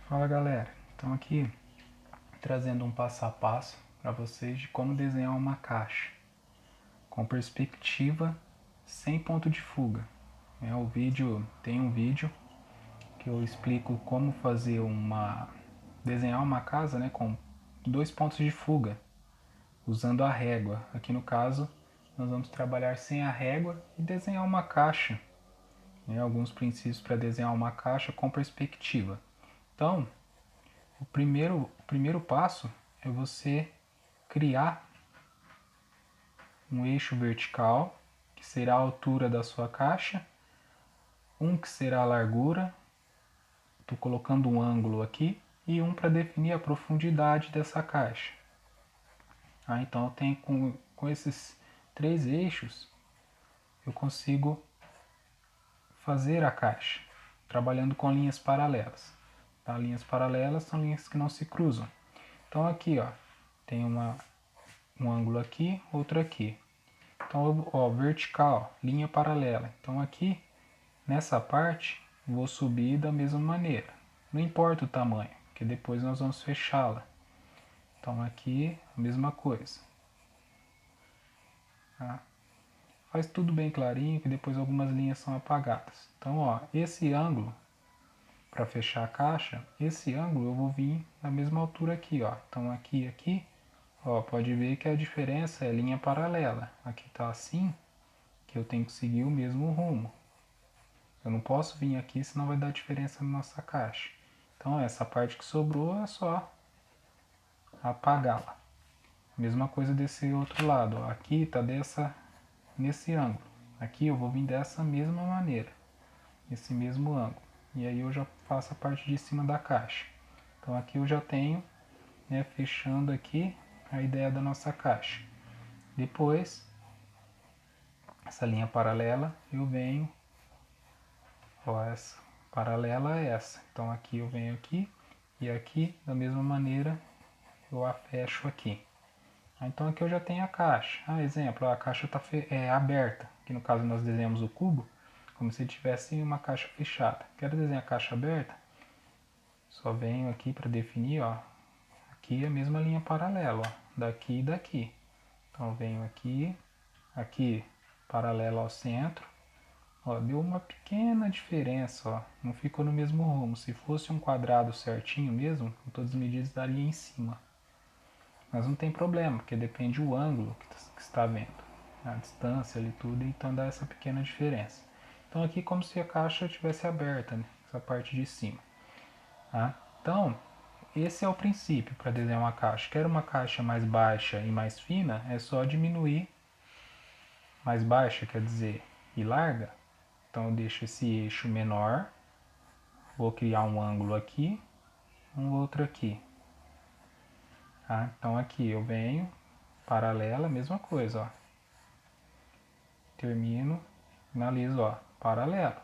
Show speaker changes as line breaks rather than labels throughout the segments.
Fala galera, então aqui trazendo um passo a passo para vocês de como desenhar uma caixa com perspectiva sem ponto de fuga. Tem um vídeo que eu explico como fazer desenhar uma casa, né, com 2 pontos de fuga usando a régua. Aqui no caso nós vamos trabalhar sem a régua e desenhar uma caixa, né, alguns princípios para desenhar uma caixa com perspectiva. Então o primeiro passo é você criar um eixo vertical, que será a altura da sua caixa, um que será a largura, estou colocando um ângulo aqui, e um para definir a profundidade dessa caixa. Então eu tenho com esses 3 eixos, eu consigo fazer a caixa, trabalhando com linhas paralelas. Tá? Linhas paralelas são linhas que não se cruzam. Então aqui ó, tem um ângulo aqui, outro aqui. Então, ó, vertical, linha paralela. Então aqui, nessa parte, vou subir da mesma maneira. Não importa o tamanho, porque depois nós vamos fechá-la. Então aqui, a mesma coisa. Tá? Faz tudo bem clarinho, que depois algumas linhas são apagadas. Então, ó, esse ângulo, para fechar a caixa, esse ângulo eu vou vir na mesma altura aqui, ó. Então aqui, ó, pode ver que a diferença é linha paralela. Aqui está assim, que eu tenho que seguir o mesmo rumo. Eu não posso vir aqui, senão vai dar diferença na nossa caixa. Então essa parte que sobrou é só apagá-la. Mesma coisa desse outro lado. Ó. Aqui está nesse ângulo. Aqui eu vou vir dessa mesma maneira. Esse mesmo ângulo. E aí eu já faço a parte de cima da caixa. Então aqui eu já tenho, né, fechando aqui a ideia da nossa caixa. Depois, essa linha paralela, eu venho, ó, essa paralela a essa. Então aqui eu venho aqui e aqui da mesma maneira eu a fecho aqui. Então aqui eu já tenho a caixa. Exemplo, a caixa está aberta. Aqui no caso nós desenhamos o cubo como se tivesse uma caixa fechada. Quero desenhar a caixa aberta? Só venho aqui para definir, ó. Aqui a mesma linha paralela, ó, daqui e daqui. Então venho aqui, aqui paralelo ao centro. Ó, deu uma pequena diferença, ó. Não ficou no mesmo rumo. Se fosse um quadrado certinho mesmo, com todas as medidas daria em cima. Mas não tem problema, porque depende do ângulo que está vendo, a distância ali tudo, então dá essa pequena diferença. Então aqui como se a caixa estivesse aberta, né? Essa parte de cima. Tá? Então, esse é o princípio para desenhar uma caixa. Quer uma caixa mais baixa e mais fina, é só diminuir. Mais baixa quer dizer e larga. Então eu deixo esse eixo menor, vou criar um ângulo aqui, um outro aqui. Tá? Então aqui eu venho, paralela, mesma coisa, ó. Termino, finalizo, ó, paralelo.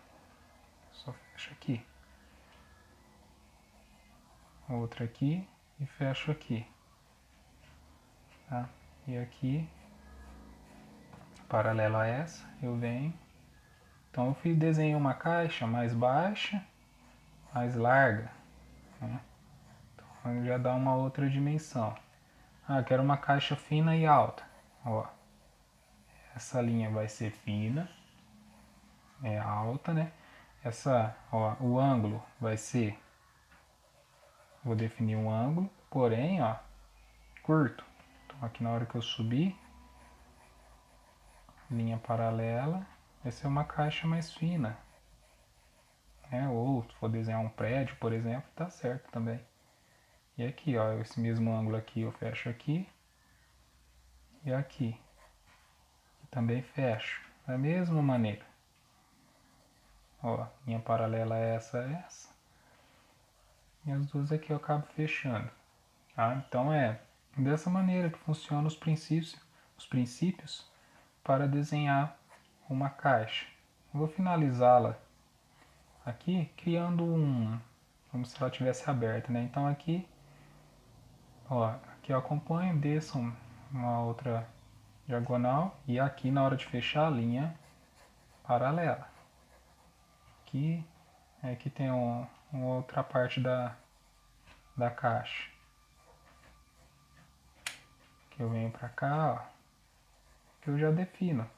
Só fecho aqui. Outra aqui e fecho aqui. Tá? E aqui, paralelo a essa, eu venho. Então eu desenhei uma caixa mais baixa, mais larga. Né? Então já dá uma outra dimensão. Quero uma caixa fina e alta. Ó, essa linha vai ser fina, é alta, né? Ó, o ângulo vai ser, vou definir um ângulo, porém, ó, curto. Então aqui na hora que eu subir, linha paralela, vai ser uma caixa mais fina. Né? Ou se for desenhar um prédio, por exemplo, tá certo também. E aqui, ó, esse mesmo ângulo aqui eu fecho aqui e aqui. E também fecho da mesma maneira. Ó, linha paralela é essa. E as duas aqui eu acabo fechando. Tá? Então é dessa maneira que funcionam os princípios para desenhar uma caixa. Eu vou finalizá-la aqui criando como se ela tivesse aberta, né? Então aqui, ó, aqui eu acompanho, desço uma outra diagonal e aqui na hora de fechar a linha paralela. Aqui tem uma outra parte da caixa. Que eu venho pra cá, ó, que eu já defino.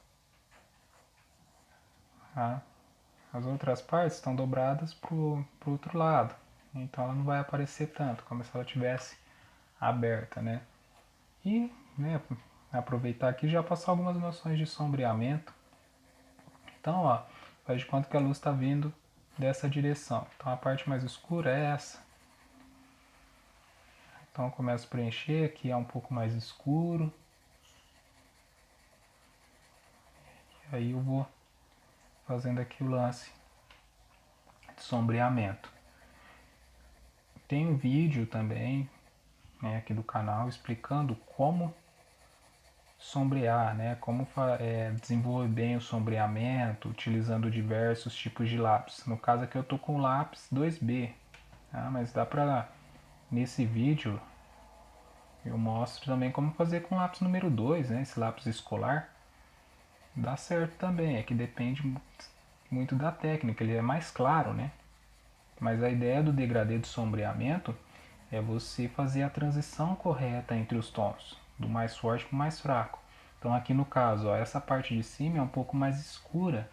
Tá? As outras partes estão dobradas pro outro lado. Então ela não vai aparecer tanto, como se ela tivesse aberta, né? E, né, aproveitar aqui e já passar algumas noções de sombreamento. Então, ó, faz de conta que a luz está vindo dessa direção. Então a parte mais escura é essa. Então eu começo a preencher, aqui é um pouco mais escuro. E aí eu vou fazendo aqui o lance de sombreamento. Tem um vídeo também, né, aqui do canal explicando como sombrear, né, como desenvolver bem o sombreamento utilizando diversos tipos de lápis. No caso aqui eu tô com o lápis 2B, tá? Mas dá pra, nesse vídeo eu mostro também como fazer com lápis número 2, né, esse lápis escolar. Dá certo também, é que depende muito da técnica, ele é mais claro, né? Mas a ideia do degradê de sombreamento é você fazer a transição correta entre os tons, do mais forte para o mais fraco. Então aqui no caso, ó, essa parte de cima é um pouco mais escura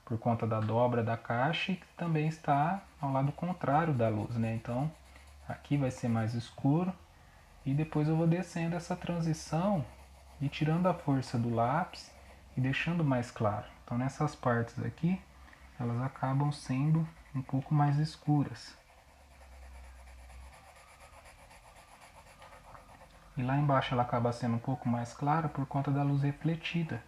por conta da dobra da caixa e que também está ao lado contrário da luz, né? Então aqui vai ser mais escuro e depois eu vou descendo essa transição e tirando a força do lápis e deixando mais claro. Então nessas partes aqui, elas acabam sendo um pouco mais escuras. E lá embaixo ela acaba sendo um pouco mais clara por conta da luz refletida.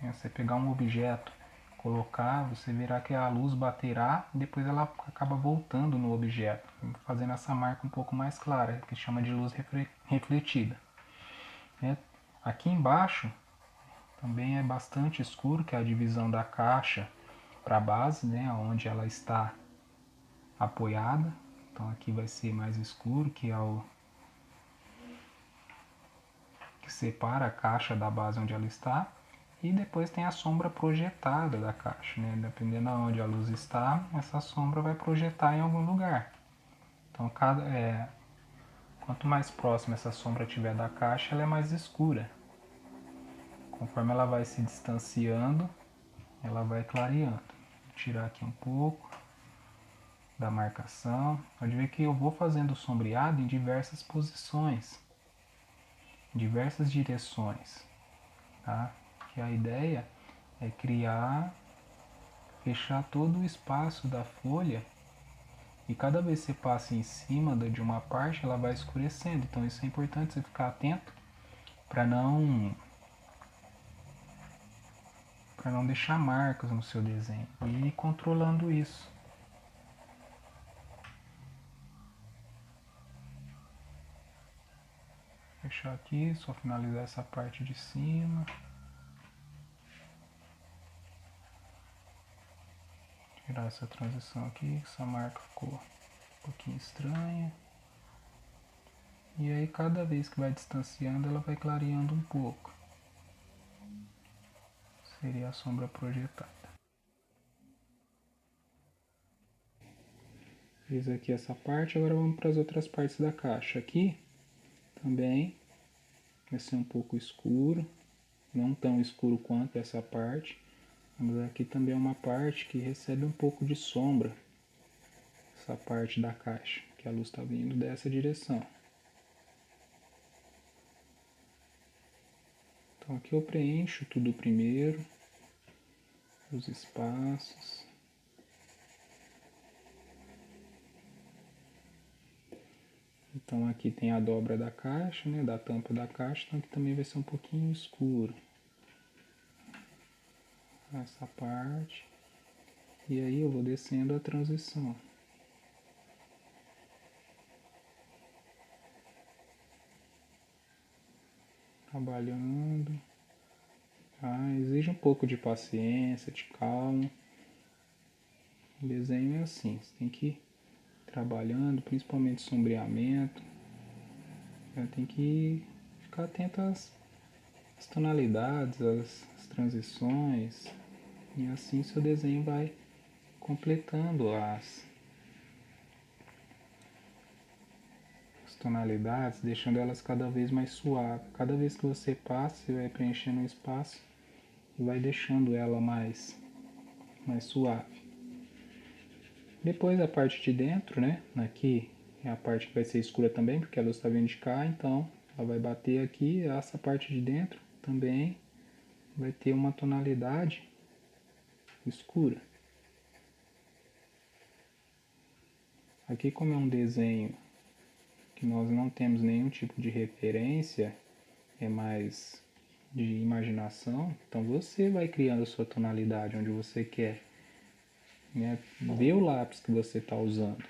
Você pegar um objeto, colocar, você verá que a luz baterá e depois ela acaba voltando no objeto, fazendo essa marca um pouco mais clara, que chama de luz refletida. Aqui embaixo também é bastante escuro, que é a divisão da caixa para a base, né, onde ela está apoiada. Então aqui vai ser mais escuro, que é o que separa a caixa da base onde ela está. E depois tem a sombra projetada da caixa, né? Dependendo de onde a luz está, essa sombra vai projetar em algum lugar. Então quanto mais próxima essa sombra estiver da caixa, ela é mais escura. Conforme ela vai se distanciando, ela vai clareando. Vou tirar aqui um pouco da marcação. Pode ver que eu vou fazendo o sombreado em diversas posições, em diversas direções, tá? Que a ideia é fechar todo o espaço da folha e cada vez que você passa em cima de uma parte, ela vai escurecendo. Então isso é importante você ficar atento para não deixar marcas no seu desenho e ir controlando isso. Fechar aqui, só finalizar essa parte de cima. Tirar essa transição aqui, essa marca ficou um pouquinho estranha. E aí cada vez que vai distanciando, ela vai clareando um pouco. Seria a sombra projetada. Fiz aqui essa parte, agora vamos para as outras partes da caixa. Aqui também vai ser um pouco escuro, não tão escuro quanto essa parte. Mas aqui também é uma parte que recebe um pouco de sombra, essa parte da caixa, que a luz está vindo dessa direção. Então aqui eu preencho tudo primeiro, os espaços. Então aqui tem a dobra da caixa, né, da tampa da caixa, então aqui também vai ser um pouquinho escuro. Essa parte. E aí eu vou descendo a transição. Trabalhando. Exige um pouco de paciência, de calma. O desenho é assim, você tem que ir trabalhando, principalmente sombreamento. Tem que ficar atento às tonalidades, às transições. E assim seu desenho vai completando as tonalidades, deixando elas cada vez mais suaves. Cada vez que você passa, você vai preenchendo o espaço e vai deixando ela mais suave. Depois a parte de dentro, né? Aqui é a parte que vai ser escura também, porque a luz está vindo de cá, então ela vai bater aqui. Essa parte de dentro também vai ter uma tonalidade escura. Aqui, como é um desenho que nós não temos nenhum tipo de referência, é mais de imaginação, então você vai criando a sua tonalidade onde você quer, né? Ver o lápis que você está usando,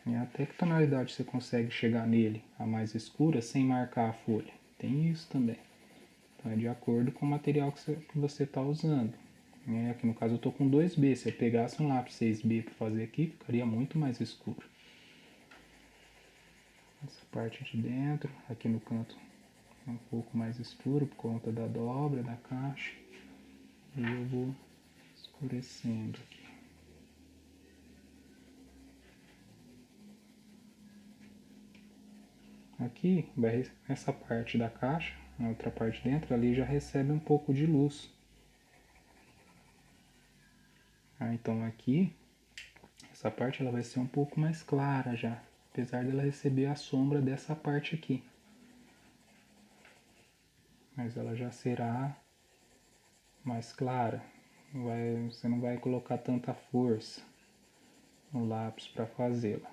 né? Até que tonalidade você consegue chegar nele, a mais escura, sem marcar a folha. Tem isso também. Então é de acordo com o material que você está usando. Aqui no caso eu estou com 2B, se eu pegasse um lápis 6B para fazer aqui, ficaria muito mais escuro. Essa parte de dentro, aqui no canto é um pouco mais escuro por conta da dobra da caixa. E eu vou escurecendo aqui. Aqui, essa parte da caixa, a outra parte dentro, ali já recebe um pouco de luz. Então aqui, essa parte ela vai ser um pouco mais clara já, apesar dela receber a sombra dessa parte aqui. Mas ela já será mais clara. Você não vai colocar tanta força no lápis para fazê-la.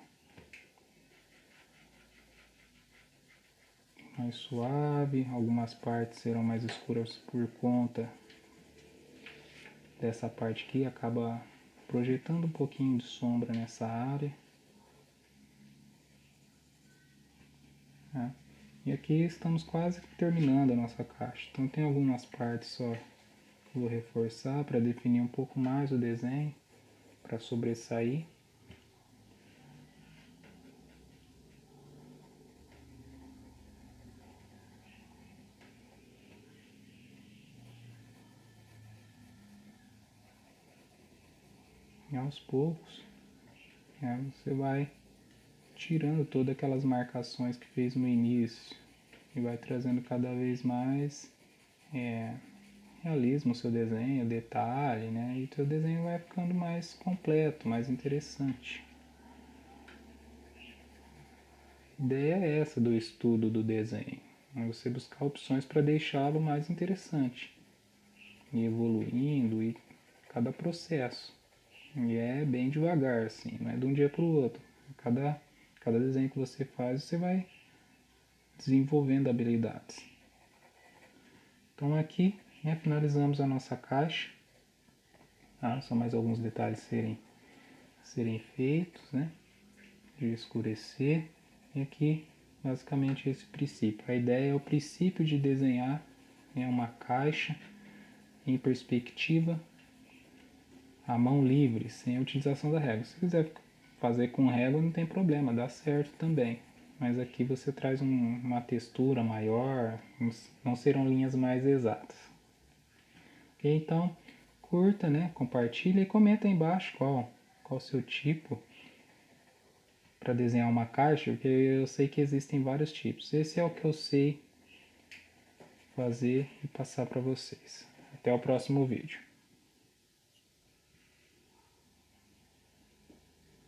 Mais suave, algumas partes serão mais escuras por conta dessa parte aqui, acaba projetando um pouquinho de sombra nessa área. E aqui estamos quase terminando a nossa caixa, então tem algumas partes só que eu vou reforçar para definir um pouco mais o desenho, para sobressair. E aos poucos, você vai tirando todas aquelas marcações que fez no início e vai trazendo cada vez mais realismo no seu desenho, detalhe, né? E o seu desenho vai ficando mais completo, mais interessante. A ideia é essa do estudo do desenho, é você buscar opções para deixá-lo mais interessante e evoluindo e cada processo. E é bem devagar, assim, não é de um dia para o outro. Cada desenho que você faz, você vai desenvolvendo habilidades. Então aqui, finalizamos a nossa caixa. Só mais alguns detalhes serem feitos, né? De escurecer. E aqui, basicamente, esse princípio. A ideia é o princípio de desenhar uma caixa em perspectiva, a mão livre, sem a utilização da régua. Se quiser fazer com régua, não tem problema, dá certo também. Mas aqui você traz uma textura maior, não serão linhas mais exatas. Ok? Então, curta, né? Compartilha e comenta aí embaixo qual o seu tipo para desenhar uma caixa, porque eu sei que existem vários tipos. Esse é o que eu sei fazer e passar para vocês. Até o próximo vídeo.